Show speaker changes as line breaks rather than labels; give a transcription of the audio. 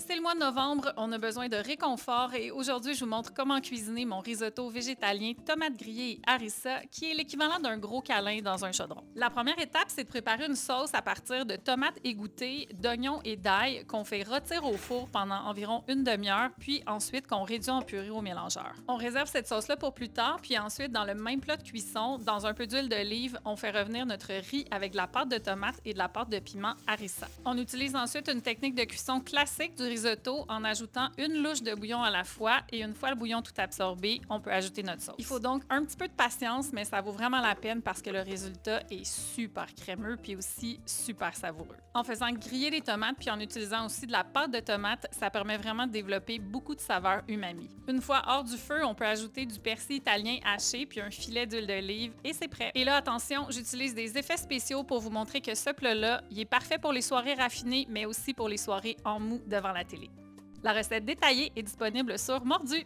C'est le mois de novembre, on a besoin de réconfort et aujourd'hui, je vous montre comment cuisiner mon risotto végétalien tomates grillées et harissa, qui est l'équivalent d'un gros câlin dans un chaudron. La première étape, c'est de préparer une sauce à partir de tomates égouttées, d'oignons et d'ail qu'on fait rôtir au four pendant environ une demi-heure, puis ensuite qu'on réduit en purée au mélangeur. On réserve cette sauce-là pour plus tard, puis ensuite, dans le même plat de cuisson, dans un peu d'huile d'olive, on fait revenir notre riz avec de la pâte de tomate et de la pâte de piment harissa. On utilise ensuite une technique de cuisson classique du risotto en ajoutant une louche de bouillon à la fois et une fois le bouillon tout absorbé, on peut ajouter notre sauce. Il faut donc un petit peu de patience, mais ça vaut vraiment la peine parce que le résultat est super crémeux puis aussi super savoureux. En faisant griller les tomates puis en utilisant aussi de la pâte de tomate, ça permet vraiment de développer beaucoup de saveurs umami. Une fois hors du feu, on peut ajouter du persil italien haché puis un filet d'huile d'olive et c'est prêt. Et là, attention, j'utilise des effets spéciaux pour vous montrer que ce plat-là, il est parfait pour les soirées raffinées, mais aussi pour les soirées en mou devant la télé. La recette détaillée est disponible sur Mordu.